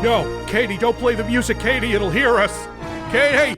Yo, Katie, don't play the music, Katie, it'll hear us. Katie!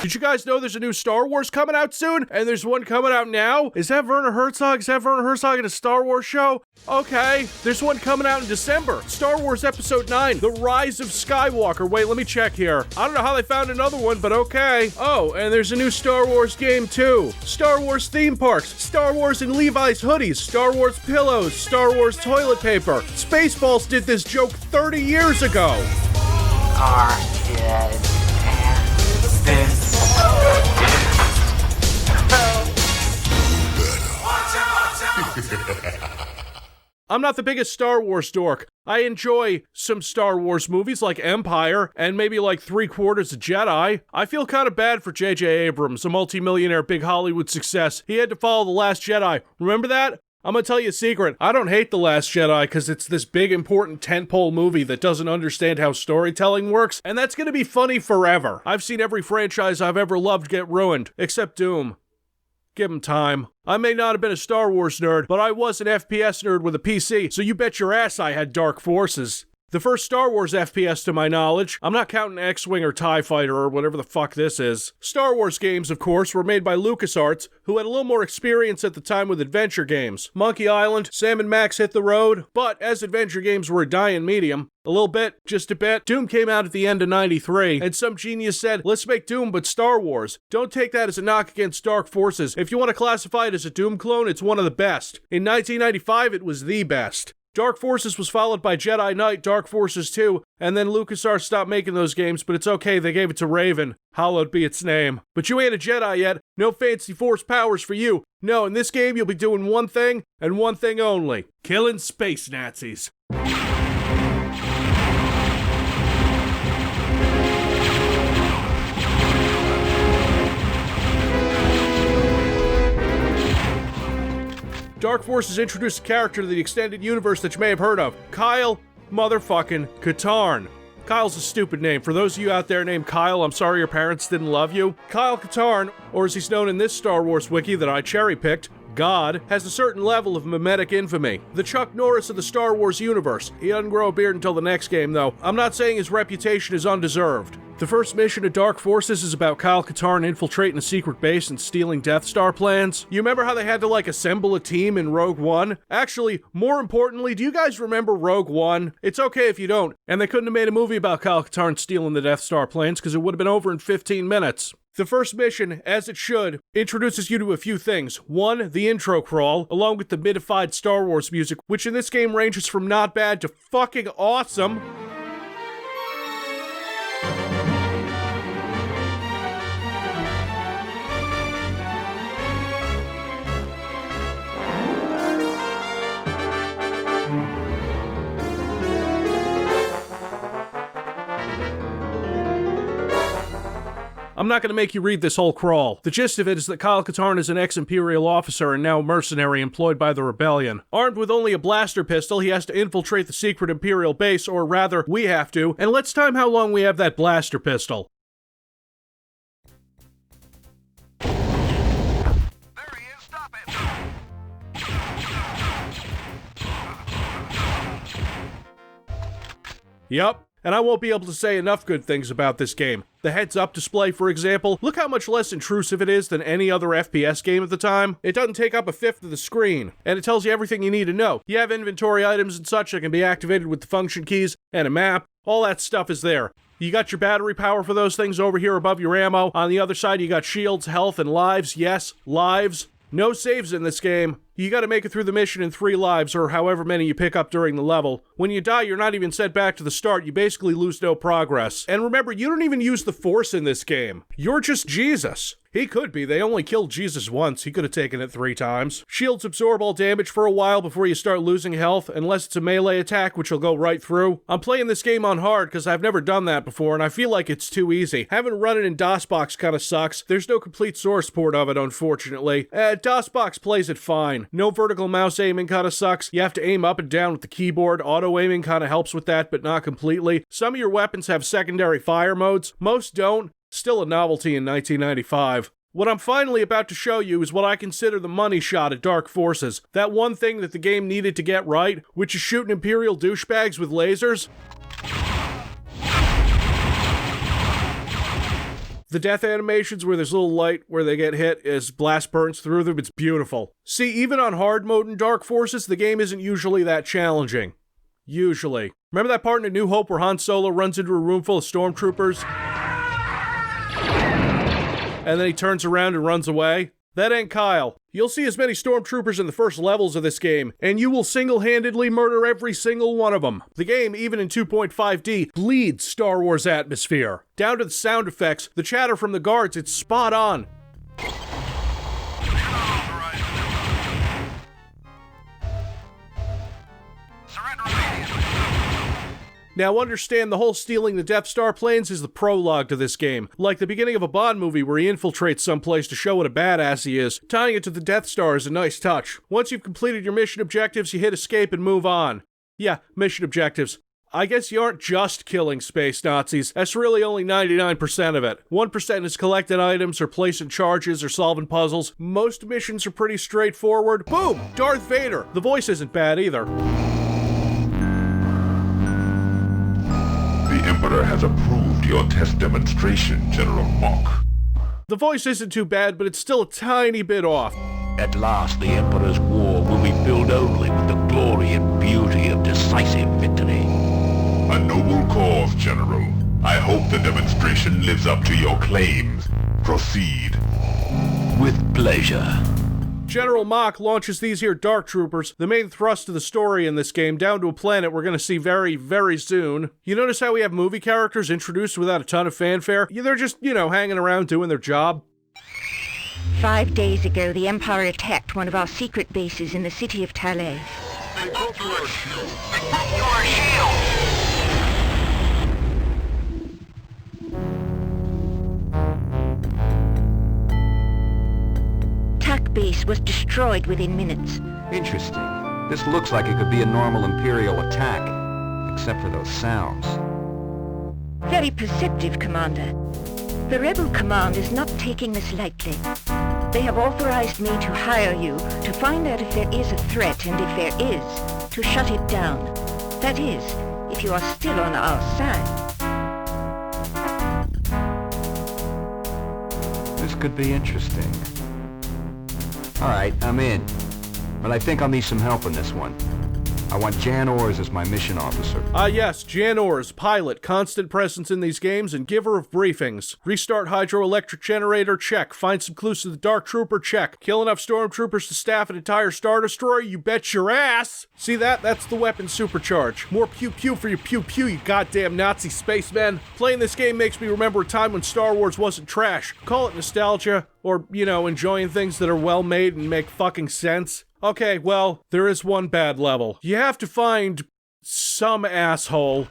Did you guys know there's a new Star Wars coming out soon? And there's one coming out now? Is that Werner Herzog? Is that Werner Herzog in a Star Wars show? Okay. There's one coming out in December. Star Wars Episode 9, The Rise of Skywalker. Wait, let me check here. I don't know how they found another one, but okay. Oh, and there's a new Star Wars game too. Star Wars theme parks, Star Wars and Levi's hoodies, Star Wars pillows, Star Wars toilet paper. Spaceballs did this joke 30 years ago. Are dead. This I'm not the biggest Star Wars dork. I enjoy some Star Wars movies like Empire and maybe like 3/4 of Jedi. I feel kind of bad for J.J. Abrams, a multi-millionaire big Hollywood success. He had to follow The Last Jedi. Remember that? I'm gonna tell you a secret. I don't hate The Last Jedi because it's this big important tentpole movie that doesn't understand how storytelling works, and that's gonna be funny forever. I've seen every franchise I've ever loved get ruined, except Doom. Give him time. I may not have been a Star Wars nerd, but I was an FPS nerd with a PC, so you bet your ass I had dark forces. The first Star Wars FPS to my knowledge, I'm not counting X-Wing or TIE Fighter or whatever the fuck this is. Star Wars games, of course, were made by LucasArts, who had a little more experience at the time with adventure games. Monkey Island, Sam and Max Hit the Road, but as adventure games were a dying medium, a little bit, just a bit, Doom came out at the end of '93, and some genius said, let's make Doom but Star Wars. Don't take that as a knock against Dark Forces. If you want to classify it as a Doom clone, it's one of the best. In 1995, it was the best. Dark Forces was followed by Jedi Knight, Dark Forces 2, and then LucasArts stopped making those games, but it's okay, they gave it to Raven. Hallowed be its name. But you ain't a Jedi yet, no fancy Force powers for you. No, in this game you'll be doing one thing, and one thing only. Killing space Nazis. Dark Forces introduced a character to the extended universe that you may have heard of. Kyle motherfucking Katarn. Kyle's a stupid name. For those of you out there named Kyle, I'm sorry your parents didn't love you. Kyle Katarn, or as he's known in this Star Wars wiki that I cherry-picked, God, has a certain level of mimetic infamy. The Chuck Norris of the Star Wars universe. He doesn't grow a beard until the next game, though. I'm not saying his reputation is undeserved. The first mission of Dark Forces is about Kyle Katarn infiltrating a secret base and stealing Death Star plans. You remember how they had to, assemble a team in Rogue One? Actually, more importantly, do you guys remember Rogue One? It's okay if you don't. And they couldn't have made a movie about Kyle Katarn stealing the Death Star plans because it would have been over in 15 minutes. The first mission, as it should, introduces you to a few things. One, the intro crawl, along with the modified Star Wars music, which in this game ranges from not bad to fucking awesome. I'm not going to make you read this whole crawl. The gist of it is that Kyle Katarn is an ex-Imperial officer and now a mercenary employed by the Rebellion. Armed with only a blaster pistol, he has to infiltrate the secret Imperial base, or rather, we have to, and let's time how long we have that blaster pistol. There he is, stop it! Yup. And I won't be able to say enough good things about this game. The heads-up display, for example, look how much less intrusive it is than any other FPS game at the time. It doesn't take up a fifth of the screen, and it tells you everything you need to know. You have inventory items and such that can be activated with the function keys, and a map. All that stuff is there. You got your battery power for those things over here above your ammo. On the other side, you got shields, health, and lives. Yes, lives. No saves in this game. You gotta make it through the mission in 3 lives, or however many you pick up during the level. When you die, you're not even sent back to the start, you basically lose no progress. And remember, you don't even use the Force in this game. You're just Jesus. He could be. They only killed Jesus once. He could have taken it 3 times. Shields absorb all damage for a while before you start losing health, unless it's a melee attack, which will go right through. I'm playing this game on hard because I've never done that before, and I feel like it's too easy. Having run it in DOSBox kind of sucks. There's no complete source port of it, unfortunately. DOSBox plays it fine. No vertical mouse aiming kind of sucks. You have to aim up and down with the keyboard. Auto-aiming kind of helps with that, but not completely. Some of your weapons have secondary fire modes. Most don't. Still a novelty in 1995. What I'm finally about to show you is what I consider the money shot at Dark Forces. That one thing that the game needed to get right, which is shooting Imperial douchebags with lasers. The death animations where there's a little light where they get hit as blast burns through them, it's beautiful. See, even on hard mode in Dark Forces, the game isn't usually that challenging. Usually. Remember that part in A New Hope where Han Solo runs into a room full of stormtroopers? And then he turns around and runs away? That ain't Kyle. You'll see as many stormtroopers in the first levels of this game, and you will single-handedly murder every single one of them. The game, even in 2.5D, bleeds Star Wars atmosphere. Down to the sound effects, the chatter from the guards, it's spot on. Surrender immediately. Now understand, the whole stealing the Death Star planes is the prologue to this game. Like the beginning of a Bond movie where he infiltrates someplace to show what a badass he is. Tying it to the Death Star is a nice touch. Once you've completed your mission objectives, you hit escape and move on. Yeah, mission objectives. I guess you aren't just killing space Nazis. That's really only 99% of it. 1% is collecting items or placing charges or solving puzzles. Most missions are pretty straightforward. Boom! Darth Vader! The voice isn't bad either. The Emperor has approved your test demonstration, General Mock. The voice isn't too bad, but it's still a tiny bit off. At last, the Emperor's war will be filled only with the glory and beauty of decisive victory. A noble cause, General. I hope the demonstration lives up to your claims. Proceed. With pleasure. General Mock launches these here Dark Troopers, the main thrust of the story in this game, down to a planet we're gonna see very, very soon. You notice how we have movie characters introduced without a ton of fanfare? Yeah, they're just, hanging around doing their job. 5 days ago, the Empire attacked one of our secret bases in the city of Talais. They broke your shield. They broke your shield. TAC base was destroyed within minutes. Interesting. This looks like it could be a normal Imperial attack, except for those sounds. Very perceptive, Commander. The Rebel Command is not taking this lightly. They have authorized me to hire you to find out if there is a threat, and if there is, to shut it down. That is, if you are still on our side. This could be interesting. Alright, I'm in. But I think I'll need some help on this one. I want Jan Ors as my mission officer. Yes, Jan Ors, pilot, constant presence in these games, and giver of briefings. Restart hydroelectric generator, check. Find some clues to the Dark Trooper, check. Kill enough stormtroopers to staff an entire Star Destroyer, you bet your ass! See that? That's the weapon supercharge. More pew-pew for your pew-pew, you goddamn Nazi spacemen. Playing this game makes me remember a time when Star Wars wasn't trash. Call it nostalgia, or, enjoying things that are well made and make fucking sense. Okay, well, there is one bad level. You have to find some asshole.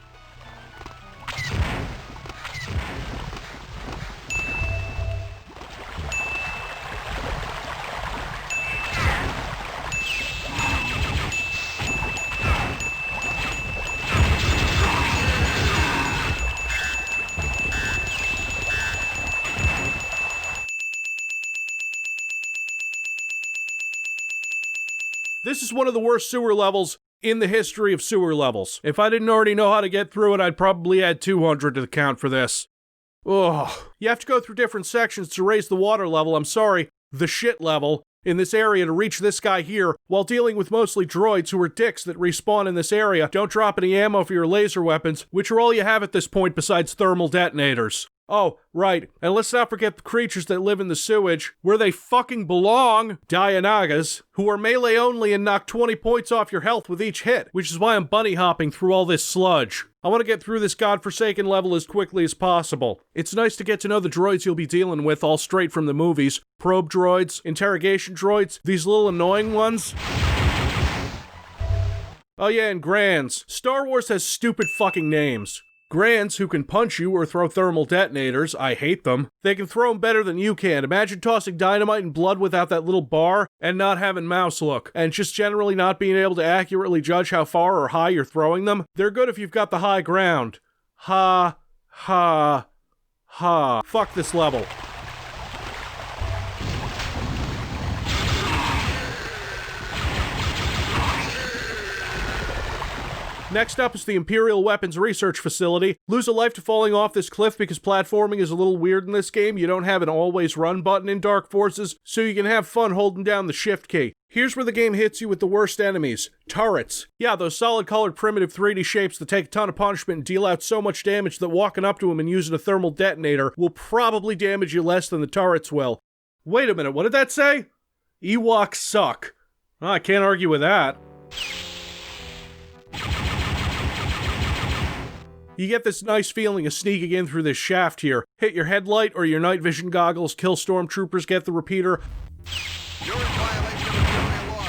This is one of the worst sewer levels in the history of sewer levels. If I didn't already know how to get through it, I'd probably add 200 to the count for this. Ugh. You have to go through different sections to raise the water level, the shit level, in this area to reach this guy here, while dealing with mostly droids who are dicks that respawn in this area. Don't drop any ammo for your laser weapons, which are all you have at this point besides thermal detonators. Oh, right, and let's not forget the creatures that live in the sewage, where they fucking belong, Dianagas, who are melee only and knock 20 points off your health with each hit, which is why I'm bunny hopping through all this sludge. I want to get through this godforsaken level as quickly as possible. It's nice to get to know the droids you'll be dealing with all straight from the movies. Probe droids, interrogation droids, these little annoying ones. Oh yeah, and Grands. Star Wars has stupid fucking names. Grands who can punch you or throw thermal detonators. I hate them. They can throw them better than you can. Imagine tossing dynamite and blood without that little bar and not having mouse look, and just generally not being able to accurately judge how far or high you're throwing them. They're good if you've got the high ground. Ha, ha, ha. Fuck this level. Next up is the Imperial Weapons Research Facility. Lose a life to falling off this cliff because platforming is a little weird in this game. You don't have an always run button in Dark Forces, so you can have fun holding down the shift key. Here's where the game hits you with the worst enemies. Turrets. Yeah, those solid colored primitive 3D shapes that take a ton of punishment and deal out so much damage that walking up to them and using a thermal detonator will probably damage you less than the turrets will. Wait a minute, what did that say? Ewoks suck. Well, I can't argue with that. You get this nice feeling of sneaking in through this shaft here. Hit your headlight or your night vision goggles, kill stormtroopers, get the repeater. You're in violation of Imperial law.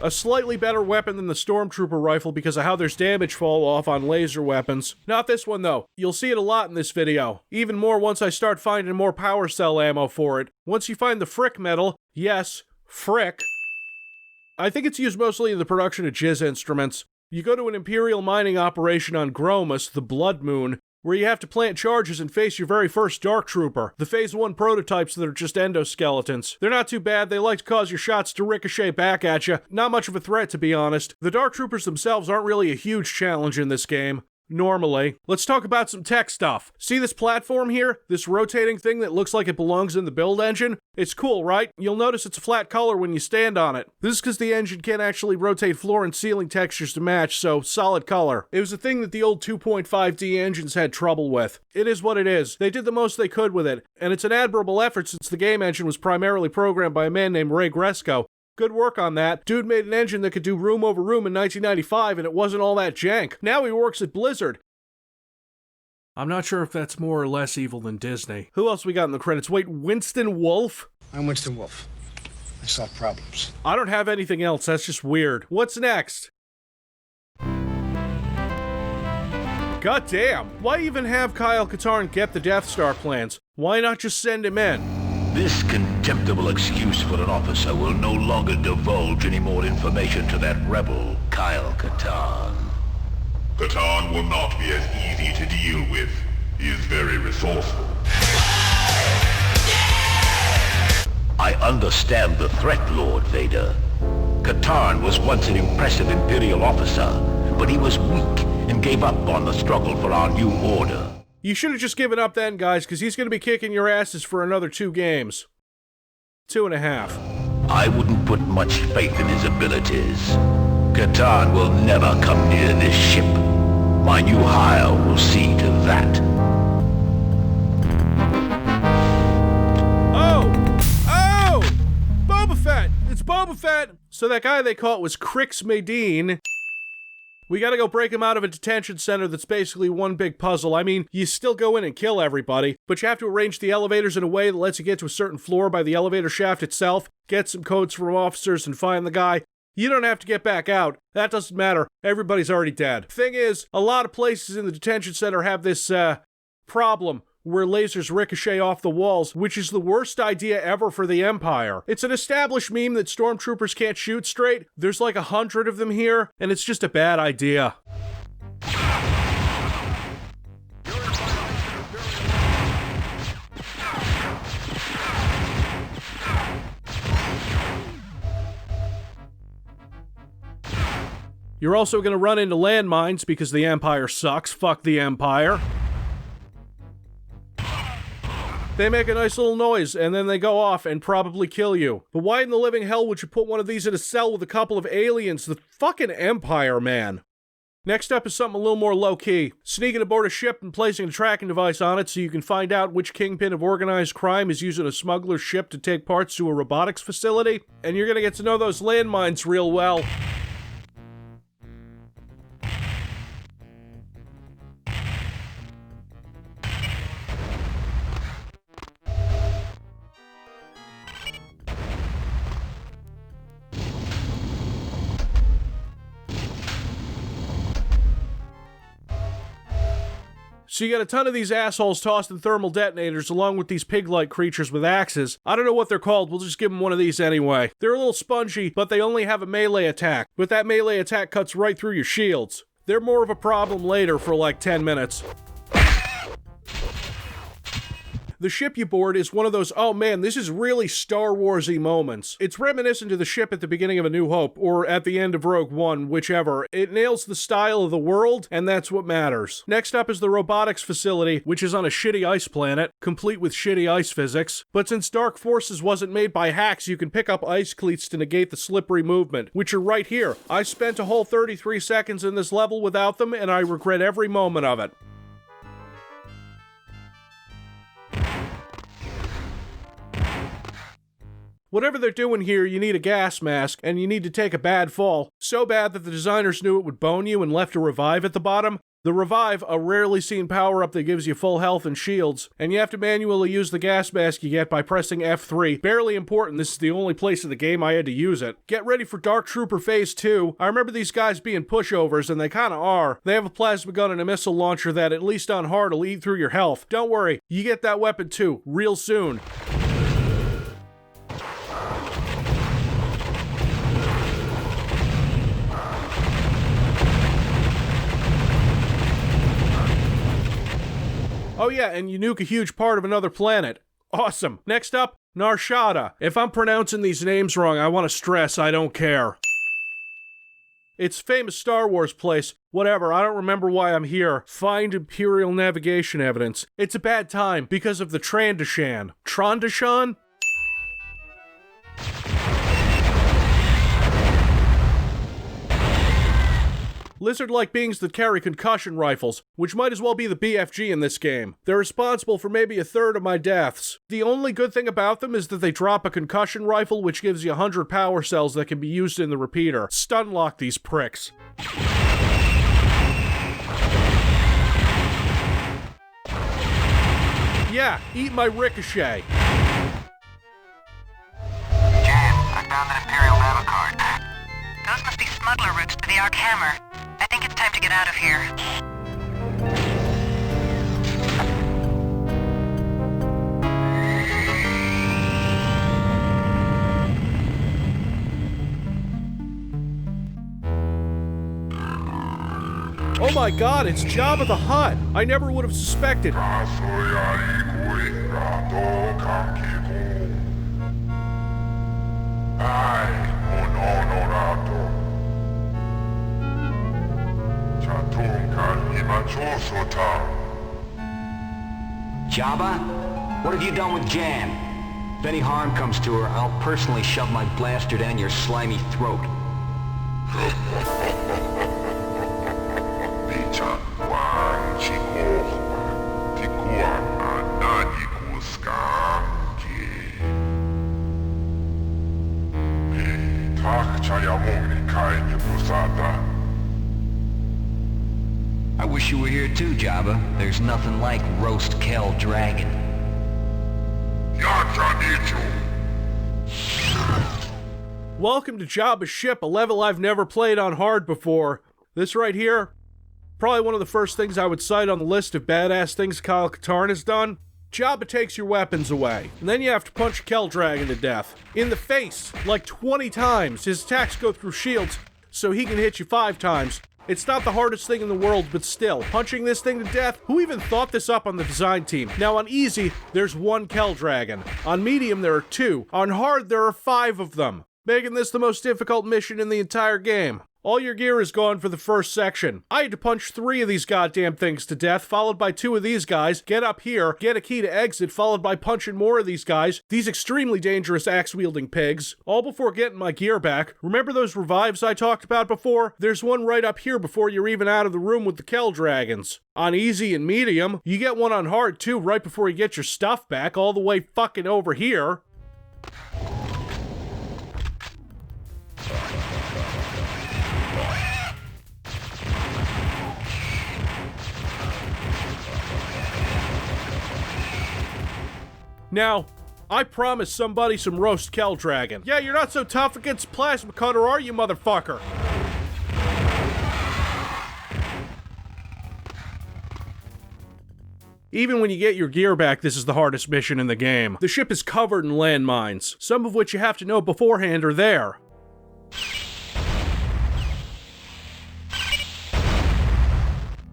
A slightly better weapon than the Stormtrooper rifle because of how there's damage fall off on laser weapons. Not this one though. You'll see it a lot in this video. Even more once I start finding more power cell ammo for it. Once you find the Frick metal, yes, Frick. I think it's used mostly in the production of jizz instruments. You go to an Imperial mining operation on Gromus, the Blood Moon, where you have to plant charges and face your very first Dark Trooper, the Phase 1 prototypes that are just endoskeletons. They're not too bad, they like to cause your shots to ricochet back at you. Not much of a threat, to be honest. The Dark Troopers themselves aren't really a huge challenge in this game. Normally. Let's talk about some tech stuff. See this platform here? This rotating thing that looks like it belongs in the build engine? It's cool, right? You'll notice it's a flat color when you stand on it. This is because the engine can't actually rotate floor and ceiling textures to match, so solid color. It was a thing that the old 2.5D engines had trouble with. It is what it is. They did the most they could with it, and it's an admirable effort since the game engine was primarily programmed by a man named Ray Gresco. Good work on that. Dude made an engine that could do room over room in 1995 and it wasn't all that jank. Now he works at Blizzard. I'm not sure if that's more or less evil than Disney. Who else we got in the credits? Wait, Winston Wolfe? I'm Winston Wolfe. I solve problems. I don't have anything else. That's just weird. What's next? God damn. Why even have Kyle Katarn get the Death Star plans? Why not just send him in? This contemptible excuse for an officer will no longer divulge any more information to that rebel, Kyle Katarn. Katarn will not be as easy to deal with. He is very resourceful. I understand the threat, Lord Vader. Katarn was once an impressive Imperial officer, but he was weak and gave up on the struggle for our new order. You should have just given up then, guys, because he's going to be kicking your asses for another 2 games. 2.5. I wouldn't put much faith in his abilities. Katarn will never come near this ship. My new hire will see to that. Oh! Boba Fett! It's Boba Fett! So that guy they caught was Crix Medine. We gotta go break him out of a detention center that's basically one big puzzle. I mean, you still go in and kill everybody, but you have to arrange the elevators in a way that lets you get to a certain floor by the elevator shaft itself, get some codes from officers, and find the guy. You don't have to get back out. That doesn't matter. Everybody's already dead. Thing is, a lot of places in the detention center have this, problem where lasers ricochet off the walls, which is the worst idea ever for the Empire. It's an established meme that stormtroopers can't shoot straight. There's like 100 of them here, and it's just a bad idea. You're also gonna run into landmines because the Empire sucks. Fuck the Empire. They make a nice little noise, and then they go off and probably kill you. But why in the living hell would you put one of these in a cell with a couple of aliens? The fucking Empire, man. Next up is something a little more low-key. Sneaking aboard a ship and placing a tracking device on it so you can find out which kingpin of organized crime is using a smuggler's ship to take parts to a robotics facility. And you're gonna get to know those landmines real well. So you got a ton of these assholes tossed in thermal detonators along with these pig-like creatures with axes. I don't know what they're called, we'll just give them one of these anyway. They're a little spongy, but they only have a melee attack. But that melee attack cuts right through your shields. They're more of a problem later for like 10 minutes. The ship you board is one of those, oh man, this is really Star Wars-y moments. It's reminiscent to the ship at the beginning of A New Hope, or at the end of Rogue One, whichever. It nails the style of the world, and that's what matters. Next up is the robotics facility, which is on a shitty ice planet, complete with shitty ice physics. But since Dark Forces wasn't made by hacks, you can pick up ice cleats to negate the slippery movement, which are right here. I spent a whole 33 seconds in this level without them, and I regret every moment of it. Whatever they're doing here, you need a gas mask, and you need to take a bad fall. So bad that the designers knew it would bone you and left a revive at the bottom. The revive, a rarely seen power-up that gives you full health and shields, and you have to manually use the gas mask you get by pressing F3. Barely important, this is the only place in the game I had to use it. Get ready for Dark Trooper Phase 2. I remember these guys being pushovers, and they kinda are. They have a plasma gun and a missile launcher that, at least on hard, will eat through your health. Don't worry, you get that weapon too, real soon. Oh yeah, and you nuke a huge part of another planet. Awesome. Next up, Narshada. If I'm pronouncing these names wrong, I want to stress I don't care. It's famous Star Wars place. Whatever, I don't remember why I'm here. Find Imperial navigation evidence. It's a bad time because of the Trandoshan. Trandoshan? Lizard-like beings that carry concussion rifles, which might as well be the BFG in this game. They're responsible for maybe a third of my deaths. The only good thing about them is that they drop a concussion rifle which gives you 100 power cells that can be used in the repeater. Stun lock these pricks. Yeah, eat my ricochet. Jan, I found an Imperial navicard. Those must be smuggler routes to the Ark Hammer. I think it's time to get out of here. Oh my god, it's Jabba the Hutt! I never would have suspected. Jabba? What have you done with Jan? If any harm comes to her, I'll personally shove my blaster down your slimy throat. I wish you were here too, Jabba. There's nothing like roast Kel Dragon. Welcome to Jabba's ship, a level I've never played on hard before. This right here, probably one of the first things I would cite on the list of badass things Kyle Katarn has done. Jabba takes your weapons away, and then you have to punch a Kel Dragon to death. In the face, like 20 times. His attacks go through shields, so he can hit you 5 times. It's not the hardest thing in the world, but still, punching this thing to death, who even thought this up on the design team? Now on easy, there's 1 Kel Dragon. On medium, there are 2. On hard, there are 5 of them, making this the most difficult mission in the entire game. All your gear is gone for the first section. I had to punch 3 of these goddamn things to death, followed by 2 of these guys, get up here, get a key to exit, followed by punching more of these guys, these extremely dangerous axe-wielding pigs, all before getting my gear back. Remember those revives I talked about before? There's one right up here before you're even out of the room with the Kell Dragons. On easy and medium, you get one on hard too right before you get your stuff back, all the way fucking over here. Now, I promised somebody some roast Kell Dragon. Yeah, you're not so tough against Plasma Cutter, are you, motherfucker? Even when you get your gear back, this is the hardest mission in the game. The ship is covered in landmines, some of which you have to know beforehand are there.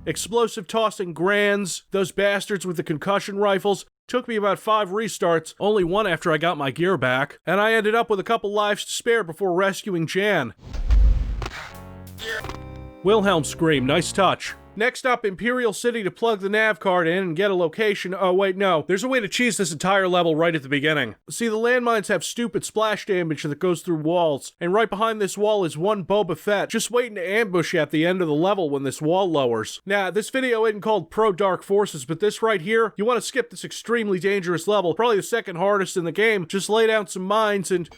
Explosive tossing Grands, those bastards with the concussion rifles. Took me about 5 restarts, only 1 after I got my gear back, and I ended up with a couple lives to spare before rescuing Jan. Wilhelm scream, nice touch. Next up, Imperial City to plug the nav card in and get a location. Oh wait, no. There's a way to cheese this entire level right at the beginning. See, the landmines have stupid splash damage that goes through walls, and right behind this wall is one Boba Fett, just waiting to ambush you at the end of the level when this wall lowers. Now, this video isn't called Pro Dark Forces, but this right here, you want to skip this extremely dangerous level, probably the second hardest in the game, just lay down some mines and...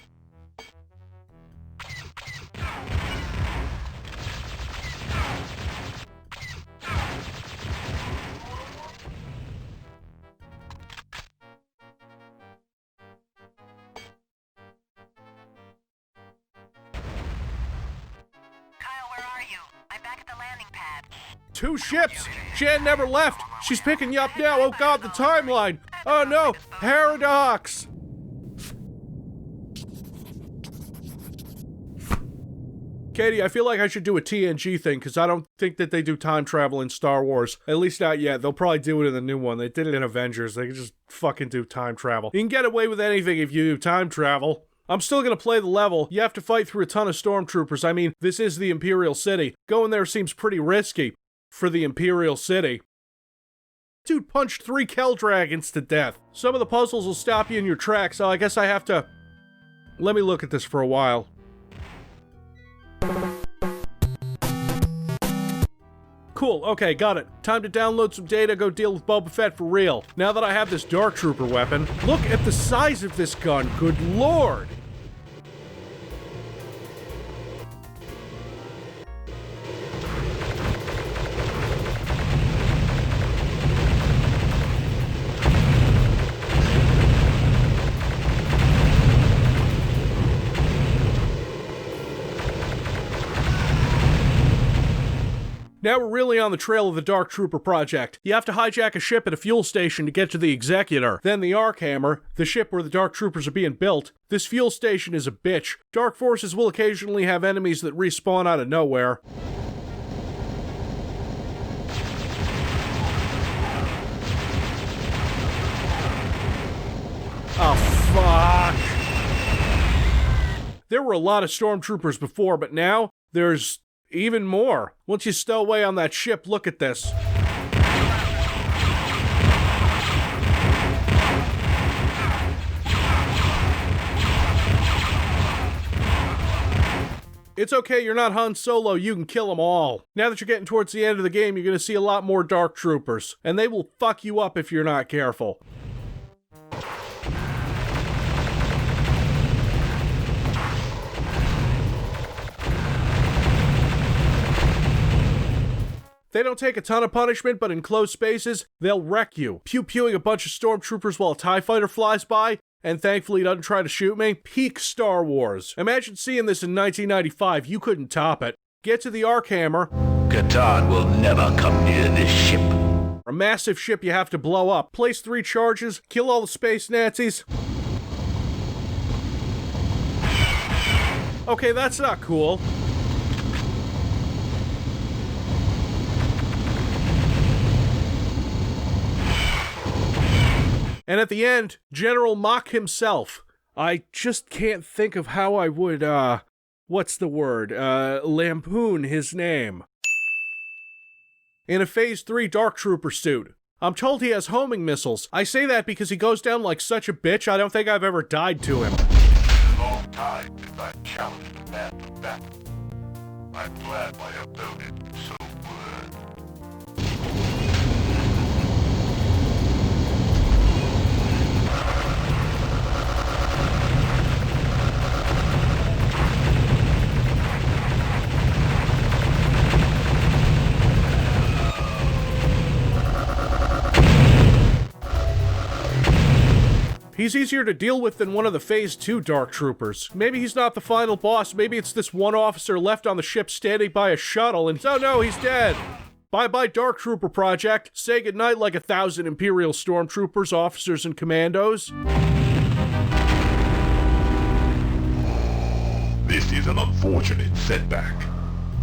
Two ships! Jan never left! She's picking you up now! Oh god, the timeline! Oh no! Paradox! Katie, I feel like I should do a TNG thing, because I don't think that they do time travel in Star Wars. At least not yet. They'll probably do it in the new one. They did it in Avengers. They can just fucking do time travel. You can get away with anything if you do time travel. I'm still gonna play the level. You have to fight through a ton of stormtroopers. I mean, this is the Imperial City. Going there seems pretty risky for the Imperial City. Dude punched 3 Kell Dragons to death. Some of the puzzles will stop you in your tracks, so I guess I have to... Let me look at this for a while. Cool, okay, got it. Time to download some data, go deal with Boba Fett for real. Now that I have this Dark Trooper weapon, look at the size of this gun, good lord! Now we're really on the trail of the Dark Trooper project. You have to hijack a ship at a fuel station to get to the Executor. Then the Arkhammer, the ship where the Dark Troopers are being built. This fuel station is a bitch. Dark Forces will occasionally have enemies that respawn out of nowhere. Oh, fuck. There were a lot of stormtroopers before, but now there's even more. Once you stow away on that ship, look at this. It's okay, you're not Han Solo, you can kill them all. Now that you're getting towards the end of the game, you're gonna see a lot more Dark Troopers, and they will fuck you up if you're not careful. They don't take a ton of punishment, but in close spaces, they'll wreck you. Pew-pewing a bunch of stormtroopers while a TIE fighter flies by, and thankfully doesn't try to shoot me. Peak Star Wars. Imagine seeing this in 1995, you couldn't top it. Get to the Arkhammer. Katarn will never come near this ship. A massive ship you have to blow up. Place 3 charges, kill all the space Nazis. Okay, that's not cool. And at the end, General Mach himself. I just can't think of how I would, what's the word, lampoon his name. In a Phase 3 Dark Trooper suit. I'm told he has homing missiles. I say that because he goes down like such a bitch, I don't think I've ever died to him. A long time since I challenged a man to battle. I'm glad my opponent so good. He's easier to deal with than one of the Phase 2 Dark Troopers. Maybe he's not the final boss, maybe it's this one officer left on the ship standing by a shuttle and— oh no, he's dead! Bye-bye Dark Trooper Project. Say goodnight like 1,000 Imperial Stormtroopers, officers, and commandos. This is an unfortunate setback.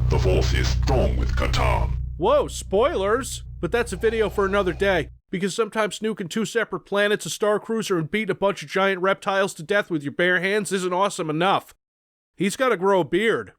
The Force is strong with Katarn. Whoa, spoilers! But that's a video for another day. Because sometimes snuking 2 separate planets, a star cruiser, and beating a bunch of giant reptiles to death with your bare hands isn't awesome enough. He's gotta grow a beard.